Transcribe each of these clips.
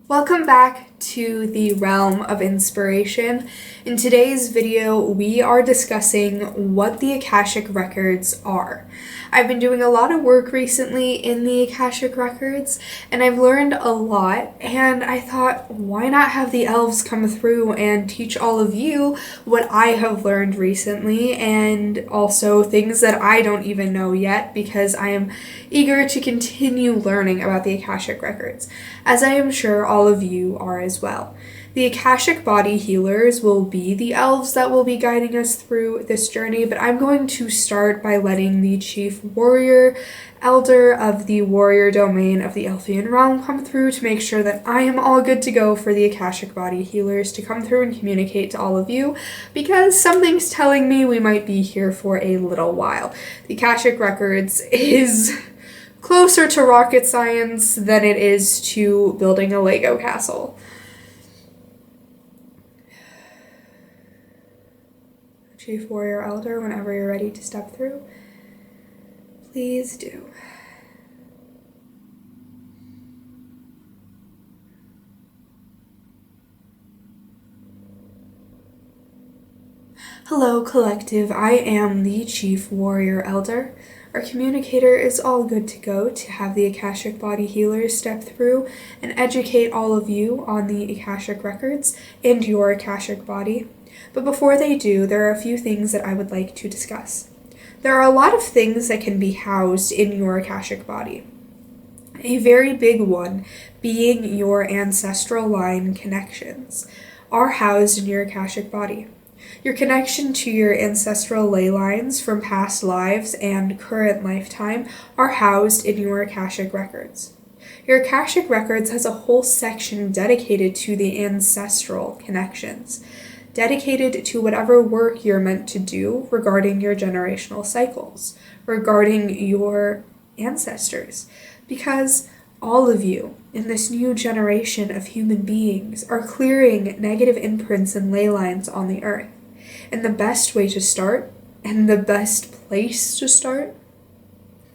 Welcome back to the realm of inspiration. In today's video, we are discussing what the Akashic Records are. I've been doing a lot of work recently in the Akashic Records, and I've learned a lot, and I thought, why not have the elves come through and teach all of you what I have learned recently, and also things that I don't even know yet, because I am eager to continue learning about the Akashic Records, as I am sure all of you are as well. The Akashic Body Healers will be the elves that will be guiding us through this journey, but I'm going to start by letting the Chief Warrior Elder of the Warrior Domain of the Elfian Realm come through to make sure that I am all good to go for the Akashic Body Healers to come through and communicate to all of you, because something's telling me we might be here for a little while. The Akashic Records is closer to rocket science than it is to building a Lego castle. Chief Warrior Elder, whenever you're ready to step through, please do. Hello, Collective. I am the Chief Warrior Elder. Our communicator is all good to go to have the Akashic Body Healers step through and educate all of you on the Akashic Records and your Akashic Body. But before they do, there are a few things that I would like to discuss. There are a lot of things that can be housed in your Akashic Body. A very big one being your ancestral line connections are housed in your Akashic Body. Your connection to your ancestral ley lines from past lives and current lifetime are housed in your Akashic Records. Your Akashic Records has a whole section dedicated to the ancestral connections, dedicated to whatever work you're meant to do regarding your generational cycles, regarding your ancestors, because all of you in this new generation of human beings are clearing negative imprints and ley lines on the earth. And the best way to start, and the best place to start,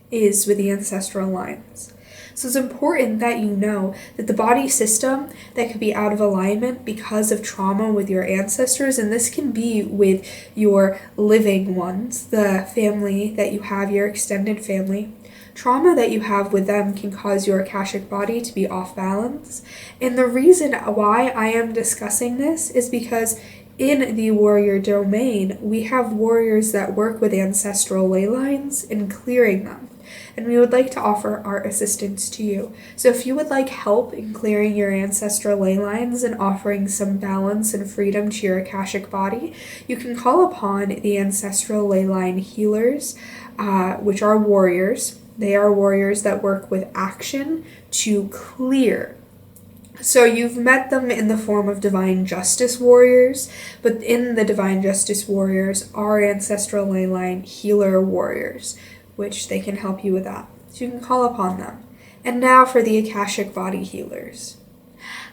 is with the ancestral lines. So it's important that you know that the body system that could be out of alignment because of trauma with your ancestors, and this can be with your living ones, the family that you have, your extended family, trauma that you have with them can cause your Akashic Body to be off balance. And the reason why I am discussing this is because in the warrior domain, we have warriors that work with ancestral ley lines and clearing them. And we would like to offer our assistance to you. So if you would like help in clearing your ancestral ley lines and offering some balance and freedom to your Akashic Body, you can call upon the ancestral ley line healers, which are warriors. They are warriors that work with action to clear. So you've met them in the form of Divine Justice Warriors, but in the Divine Justice Warriors are ancestral ley line healer warriors, which they can help you with that. So you can call upon them. And now for the Akashic Body Healers.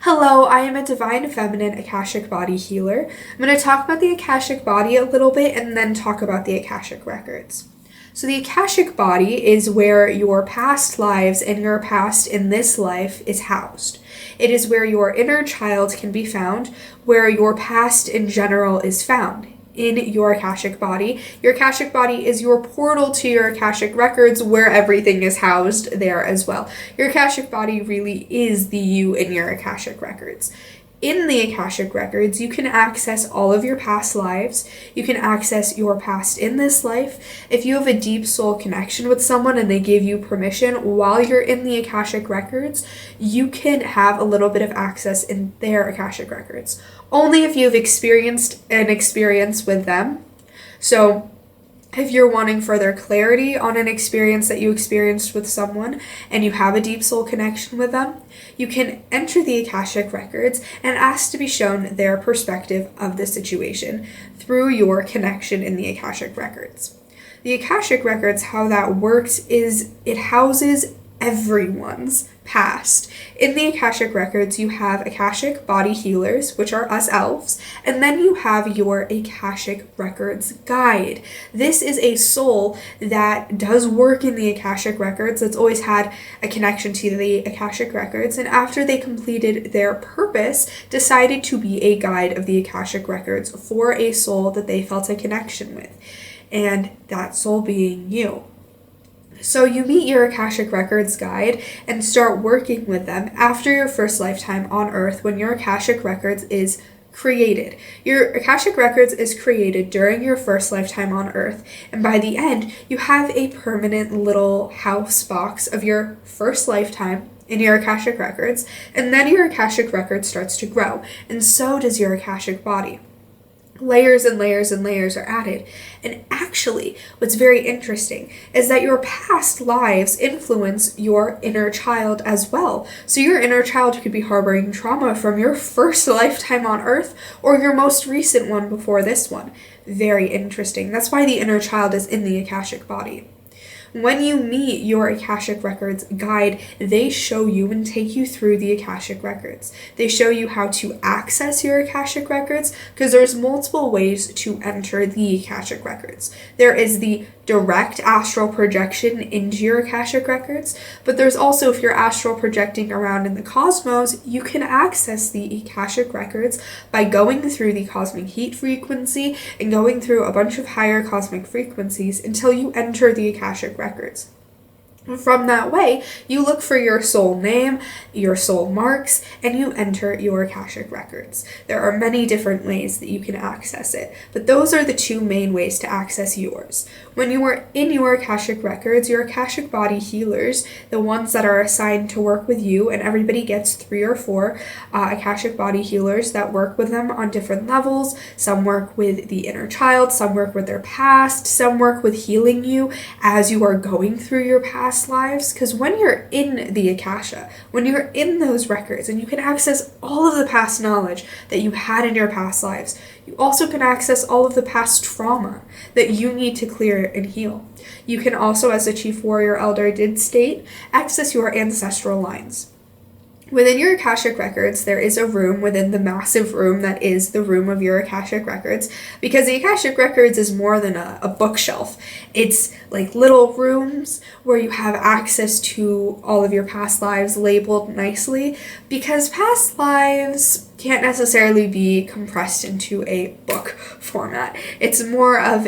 Hello, I am a Divine Feminine Akashic Body Healer. I'm going to talk about the Akashic Body a little bit and then talk about the Akashic Records. So the Akashic Body is where your past lives and your past in this life is housed. It is where your inner child can be found, where your past in general is found in your Akashic Body. Your Akashic Body is your portal to your Akashic Records, where everything is housed there as well. Your Akashic Body really is the you in your Akashic Records. In the Akashic Records, you can access all of your past lives. You can access your past in this life. If you have a deep soul connection with someone and they give you permission while you're in the Akashic Records, you can have a little bit of access in their Akashic Records. Only if you've experienced an experience with them. So if you're wanting further clarity on an experience that you experienced with someone and you have a deep soul connection with them, you can enter the Akashic Records and ask to be shown their perspective of the situation through your connection in the Akashic Records. The Akashic Records, how that works is it houses everyone's past. In the Akashic Records, you have Akashic Body Healers, which are us elves, and then you have your Akashic Records guide. This is a soul that does work in the Akashic Records, that's always had a connection to the Akashic Records, and after they completed their purpose, decided to be a guide of the Akashic Records for a soul that they felt a connection with, and that soul being you. So you meet your Akashic Records guide and start working with them after your first lifetime on Earth when your Akashic Records is created. Your Akashic Records is created during your first lifetime on Earth, and by the end, you have a permanent little house box of your first lifetime in your Akashic Records, and then your Akashic Record starts to grow, and so does your Akashic Body. Layers and layers and layers are added. And actually, what's very interesting is that your past lives influence your inner child as well. So your inner child could be harboring trauma from your first lifetime on Earth or your most recent one before this one. Very interesting. That's why the inner child is in the Akashic Body. When you meet your Akashic Records guide, they show you and take you through the Akashic Records. They show you how to access your Akashic Records, because there's multiple ways to enter the Akashic Records. There is the direct astral projection into your Akashic Records, but there's also, if you're astral projecting around in the cosmos, you can access the Akashic Records by going through the cosmic heat frequency and going through a bunch of higher cosmic frequencies until you enter the Akashic Records. From that way, you look for your soul name, your soul marks, and you enter your Akashic Records. There are many different ways that you can access it, but those are the two main ways to access yours. When you are in your Akashic Records, your Akashic Body Healers, the ones that are assigned to work with you, and everybody gets 3 or 4 Akashic Body Healers that work with them on different levels. Some work with the inner child, some work with their past, some work with healing you as you are going through your past lives, because when you're in the Akasha, when you're in those records and you can access all of the past knowledge that you had in your past lives, you also can access all of the past trauma that you need to clear and heal. You can also, as the Chief Warrior Elder did state, access your ancestral lines. Within your Akashic Records, there is a room within the massive room that is the room of your Akashic Records, because the Akashic Records is more than a bookshelf. It's like little rooms where you have access to all of your past lives labeled nicely, because past lives can't necessarily be compressed into a book format. It's more of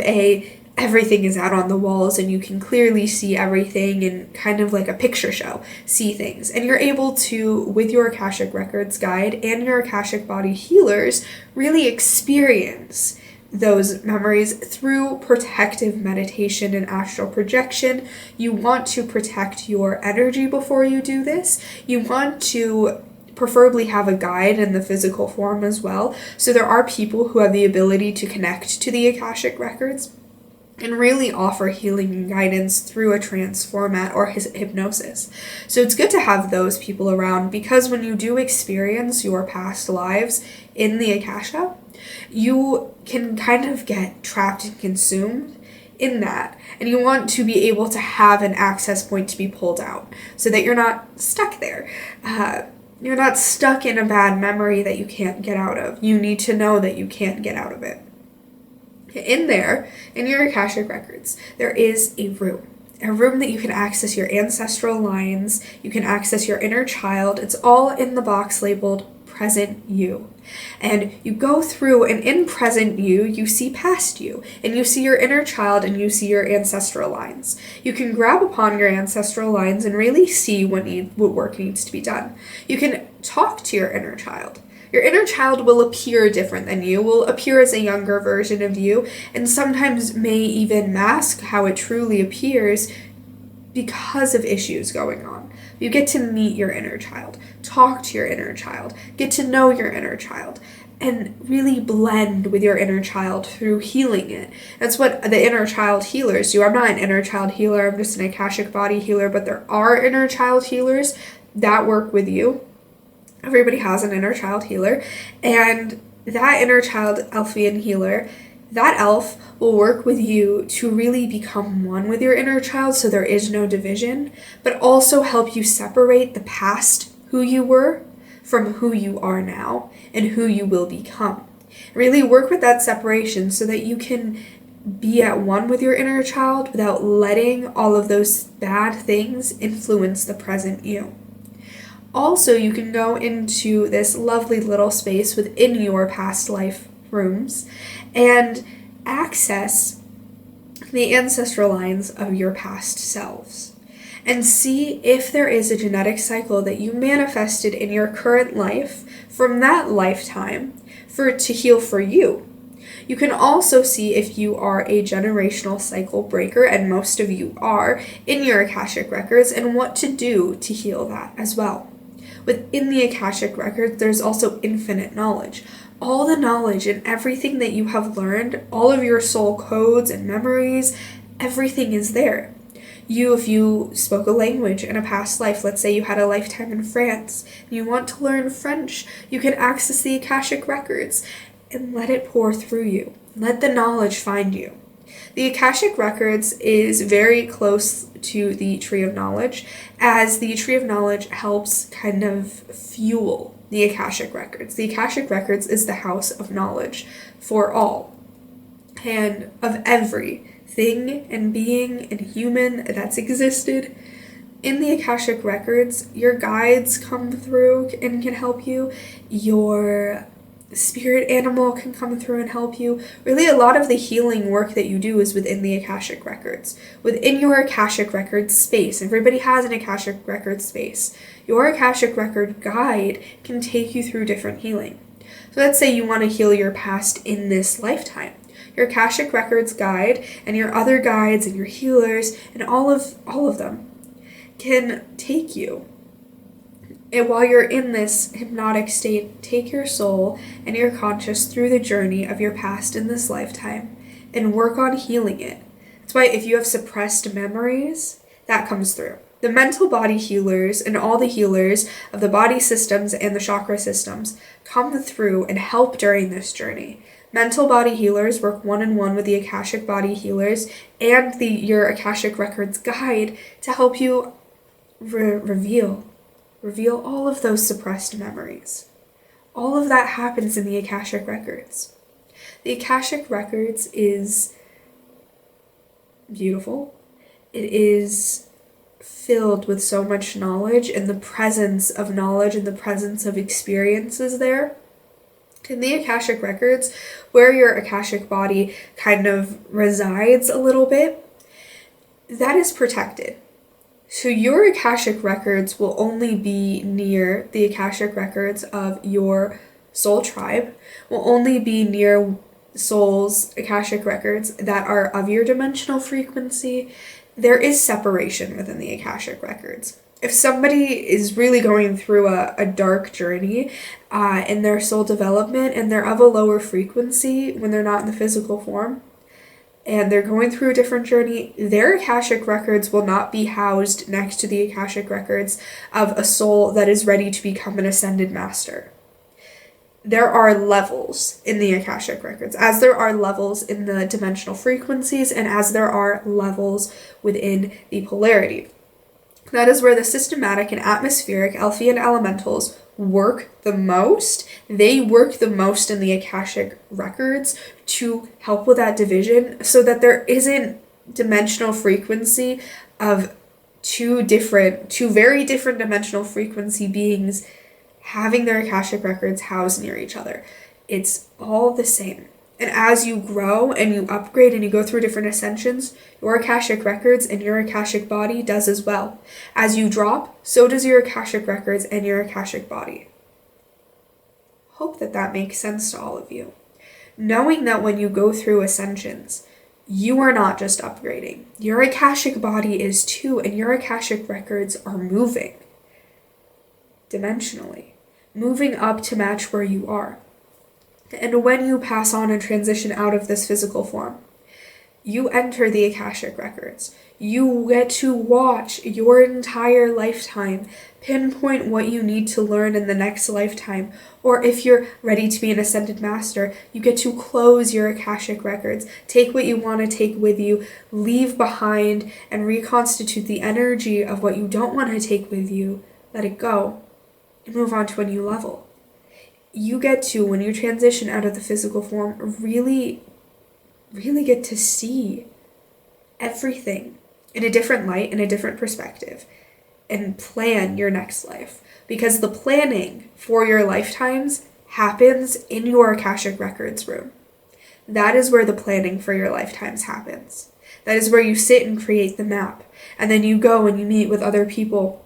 everything is out on the walls and you can clearly see everything and kind of like a picture show, see things. And you're able to, with your Akashic Records guide and your Akashic Body Healers, really experience those memories through protective meditation and astral projection. You want to protect your energy before you do this. You want to preferably have a guide in the physical form as well. So there are people who have the ability to connect to the Akashic Records and really offer healing and guidance through a trance format or hypnosis. So it's good to have those people around, because when you do experience your past lives in the Akasha, you can kind of get trapped and consumed in that. And you want to be able to have an access point to be pulled out so that you're not stuck there. You're not stuck in a bad memory that you can't get out of. You need to know that you can't get out of it. In there, in your Akashic Records, there is a room that you can access your ancestral lines, you can access your inner child. It's all in the box labeled Present You. And you go through, and in Present You, you see past you, and you see your inner child, and you see your ancestral lines. You can grab upon your ancestral lines and really see what work needs to be done. You can talk to your inner child. Your inner child will appear different than you, will appear as a younger version of you, and sometimes may even mask how it truly appears because of issues going on. You get to meet your inner child, talk to your inner child, get to know your inner child, and really blend with your inner child through healing it. That's what the inner child healers do. I'm not an inner child healer, I'm just an Akashic Body healer, but there are inner child healers that work with you. Everybody has an inner child healer, and that inner child Elfian healer That elf will work with you to really become one with your inner child so there is no division, but also help you separate the past, who you were, from who you are now and who you will become. Really work with that separation so that you can be at one with your inner child without letting all of those bad things influence the present you. Also, you can go into this lovely little space within your past life rooms and access the ancestral lines of your past selves and see if there is a genetic cycle that you manifested in your current life from that lifetime to heal for you. You can also see if you are a generational cycle breaker, and most of you are, in your Akashic Records, and what to do to heal that as well. Within the Akashic Records, there's also infinite knowledge. All the knowledge and everything that you have learned, all of your soul codes and memories, everything is there. If you spoke a language in a past life, let's say you had a lifetime in France, and you want to learn French, you can access the Akashic Records and let it pour through you. Let the knowledge find you. The Akashic Records is very close to the Tree of Knowledge, as the Tree of Knowledge helps kind of fuel the Akashic Records. The Akashic Records is the house of knowledge for all, and of every thing and being and human that's existed. In the Akashic Records, your guides come through and can help you. Your spirit animal can come through and help you. Really, a lot of the healing work that you do is within the Akashic Records. Within your Akashic Records space, everybody has an Akashic Records space. Your Akashic Record guide can take you through different healing. So let's say you want to heal your past in this lifetime. Your Akashic Records guide and your other guides and your healers and all of them can take you. And while you're in this hypnotic state, take your soul and your conscious through the journey of your past in this lifetime and work on healing it. That's why if you have suppressed memories, that comes through. The mental body healers and all the healers of the body systems and the chakra systems come through and help during this journey. Mental body healers work one-on-one with the Akashic Body healers and your Akashic Records guide to help you reveal all of those suppressed memories. All of that happens in the Akashic Records. The Akashic Records is beautiful. It is filled with so much knowledge and the presence of knowledge and the presence of experiences there. In the Akashic Records, where your Akashic Body kind of resides a little bit, that is protected. So your Akashic Records will only be near the Akashic Records of your soul tribe, will only be near souls, Akashic Records that are of your dimensional frequency. There is separation within the Akashic Records. If somebody is really going through a dark journey in their soul development and they're of a lower frequency when they're not in the physical form, and they're going through a different journey, their Akashic Records will not be housed next to the Akashic Records of a soul that is ready to become an ascended master. There are levels in the Akashic Records, as there are levels in the dimensional frequencies and as there are levels within the polarity. That is where the systematic and atmospheric Elfian elementals work the most. They work the most in the Akashic Records to help with that division so that there isn't dimensional frequency of two very different dimensional frequency beings having their Akashic Records housed near each other. It's all the same. And as you grow and you upgrade and you go through different ascensions, your Akashic Records and your Akashic Body does as well. As you drop, so does your Akashic Records and your Akashic Body. Hope that makes sense to all of you. Knowing that when you go through ascensions, you are not just upgrading. Your Akashic Body is too, and your Akashic Records are moving dimensionally, moving up to match where you are. And when you pass on and transition out of this physical form, You enter the Akashic Records. You get to watch your entire lifetime, pinpoint what you need to learn in the next lifetime, or if you're ready to be an Ascended Master, you get to close your Akashic Records, take what you want to take with you, leave behind, and reconstitute the energy of what you don't want to take with you, let it go, and move on to a new level. You get to, when you transition out of the physical form, really get to see everything in a different light, in a different perspective, and plan your next life. Because the planning for your lifetimes happens in your Akashic Records room. That is where the planning for your lifetimes happens. That is where you sit and create the map. And then you go and you meet with other people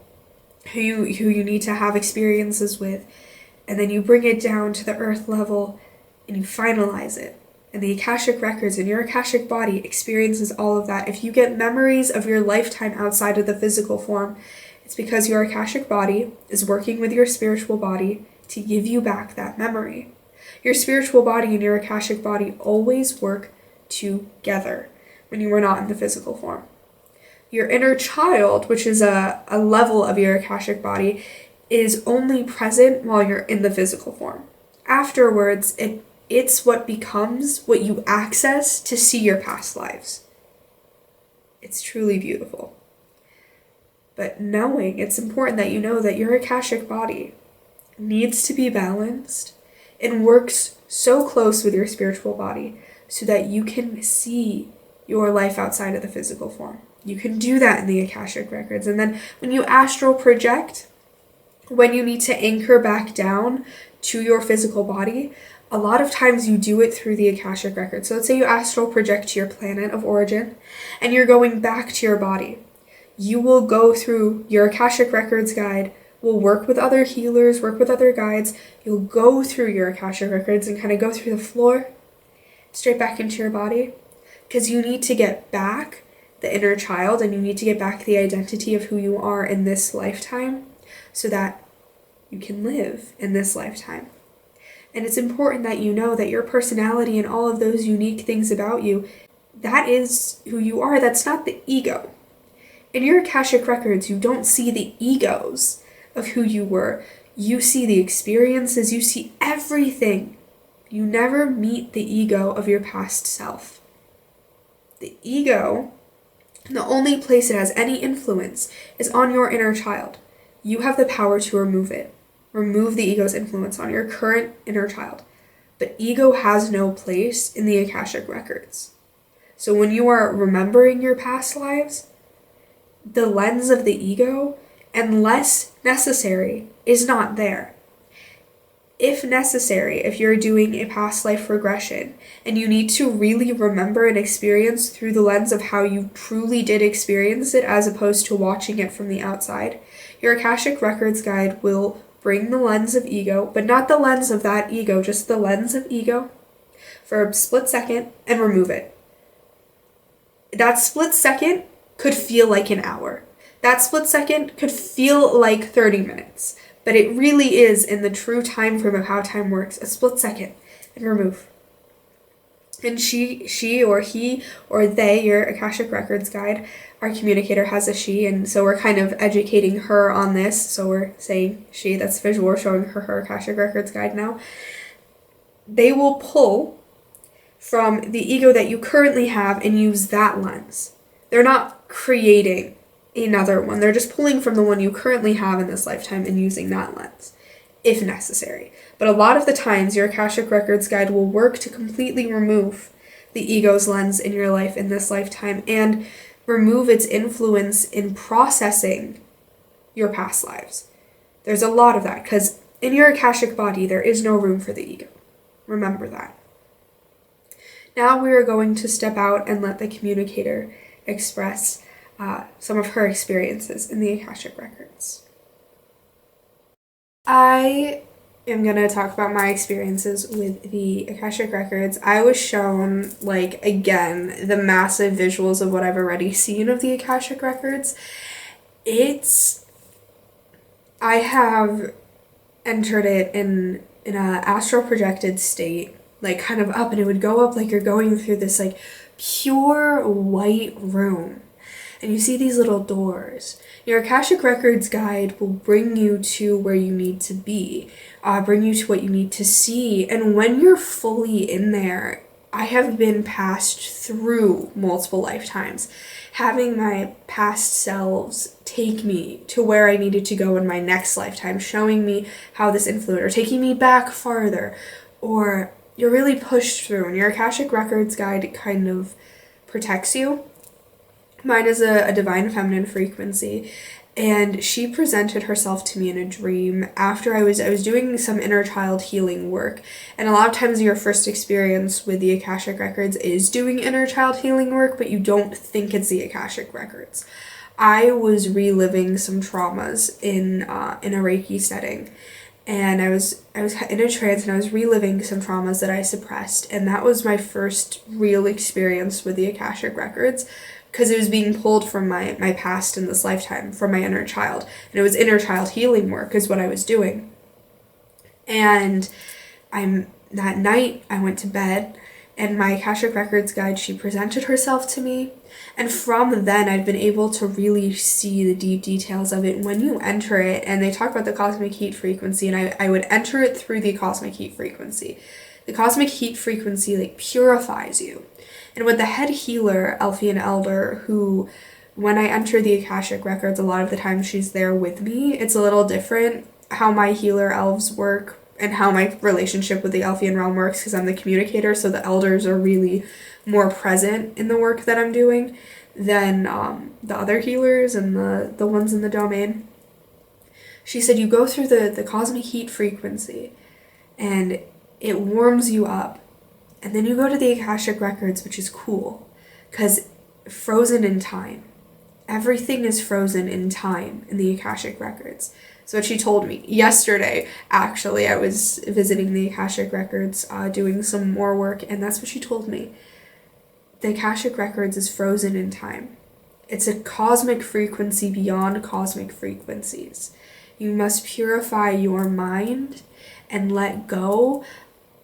who you need to have experiences with. And then you bring it down to the earth level and you finalize it. And the Akashic Records and your Akashic Body experiences all of that. If you get memories of your lifetime outside of the physical form, it's because your Akashic Body is working with your spiritual body to give you back that memory. Your spiritual body and your Akashic Body always work together when you are not in the physical form. Your inner child, which is a level of your Akashic Body, is only present while you're in the physical form. Afterwards, it's what becomes what you access to see your past lives. It's truly beautiful. But it's important that you know that your Akashic Body needs to be balanced and works so close with your spiritual body so that you can see your life outside of the physical form. You can do that in the Akashic Records. And then when you astral project, when you need to anchor back down to your physical body, a lot of times you do it through the Akashic Records. So let's say you astral project to your planet of origin and you're going back to your body. You will go through your Akashic Records guide, will work with other healers, work with other guides. You'll go through your Akashic Records and kind of go through the floor, straight back into your body, because you need to get back the inner child and you need to get back the identity of who you are in this lifetime so that you can live in this lifetime. And it's important that you know that your personality and all of those unique things about you, that is who you are. That's not the ego. In your Akashic Records, you don't see the egos of who you were. You see the experiences, you see everything. You never meet the ego of your past self. The ego, the only place it has any influence is on your inner child. You have the power to remove it. Remove the ego's influence on your current inner child. But ego has no place in the Akashic Records. So when you are remembering your past lives, the lens of the ego, unless necessary, is not there. If necessary, if you're doing a past life regression and you need to really remember an experience through the lens of how you truly did experience it as opposed to watching it from the outside, your Akashic Records guide will bring the lens of ego, but not the lens of that ego, just the lens of ego for a split second and remove it. That split second could feel like an hour. That split second could feel like 30 minutes. But it really is, in the true time frame of how time works, a split second and remove. And she or he or they, your Akashic Records guide, our communicator has a she, and so we're kind of educating her on this. So we're saying she, that's visual, we're showing her Akashic Records guide now. They will pull from the ego that you currently have and use that lens. They're not creating another one. They're just pulling from the one you currently have in this lifetime and using that lens, if necessary. But a lot of the times, your Akashic Records guide will work to completely remove the ego's lens in your life in this lifetime and remove its influence in processing your past lives. There's a lot of that, because in your Akashic Body, there is no room for the ego. Remember that. Now we are going to step out and let the communicator express some of her experiences in the Akashic Records. I am going to talk about my experiences with the Akashic Records. I was shown, again, the massive visuals of what I've already seen of the Akashic Records. I have entered it in an astral projected state, kind of up, and it would go up like you're going through this, pure white room. And you see these little doors. Your Akashic Records guide will bring you to where you need to be, bring you to what you need to see. And when you're fully in there, I have been passed through multiple lifetimes, having my past selves take me to where I needed to go in my next lifetime, showing me how this influenced, or taking me back farther, or you're really pushed through, and your Akashic Records guide kind of protects you. Mine is a divine feminine frequency, and she presented herself to me in a dream after I was doing some inner child healing work. And a lot of times your first experience with the Akashic Records is doing inner child healing work, but you don't think it's the Akashic Records. I was reliving some traumas in a Reiki setting, and I was in a trance, and I was reliving some traumas that I suppressed, and that was my first real experience with the Akashic Records, because it was being pulled from my past in this lifetime, from my inner child. And it was inner child healing work is what I was doing. And that night I went to bed, and my Akashic Records guide, she presented herself to me. And from then I've been able to really see the deep details of it when you enter it. And they talk about the cosmic heat frequency, and I would enter it through the cosmic heat frequency. The cosmic heat frequency purifies you. And with the head healer, Elfian Elder, who, when I enter the Akashic Records, a lot of the time she's there with me. It's a little different how my healer elves work and how my relationship with the Elfian Realm works, because I'm the communicator, so the elders are really more present in the work that I'm doing than the other healers and the ones in the domain. She said you go through the cosmic heat frequency, and it warms you up. And then you go to the Akashic Records, which is cool, because frozen in time. Everything is frozen in time in the Akashic Records. So what she told me yesterday, actually, I was visiting the Akashic Records, doing some more work, and that's what she told me. The Akashic Records is frozen in time. It's a cosmic frequency beyond cosmic frequencies. You must purify your mind and let go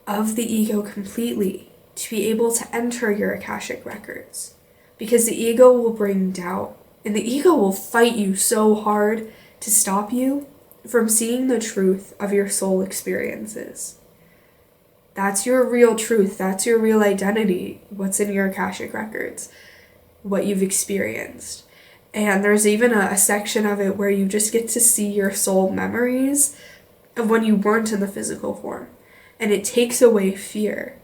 of the ego completely to be able to enter your Akashic Records, because the ego will bring doubt, and the ego will fight you so hard to stop you from seeing the truth of your soul experiences. That's your real truth. That's your real identity. What's in your Akashic Records, what you've experienced. And there's even a section of it where you just get to see your soul memories of when you weren't in the physical form. And it takes away fear.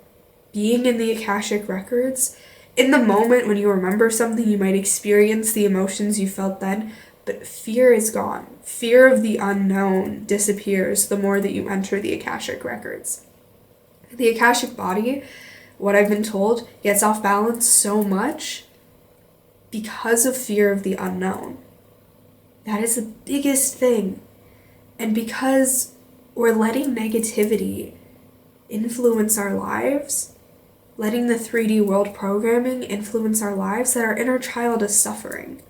Being in the Akashic Records, in the moment when you remember something, you might experience the emotions you felt then, but fear is gone. Fear of the unknown disappears the more that you enter the Akashic Records. The Akashic Body, what I've been told, gets off balance so much because of fear of the unknown. That is the biggest thing. And because we're letting negativity influence our lives, letting the 3D world programming influence our lives, that our inner child is suffering.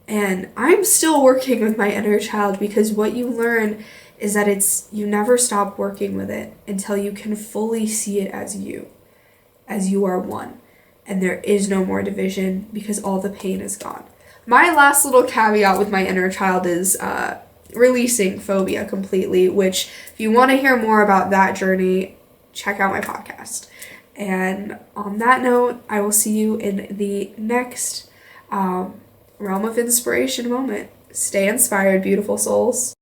And I'm still working with my inner child, because what you learn is that you never stop working with it until you can fully see it as you are one. And there is no more division, because all the pain is gone. My last little caveat with my inner child is releasing phobia completely, which if you want to hear more about that journey, check out my podcast. And on that note, I will see you in the next Realm of Inspiration moment. Stay inspired, beautiful souls.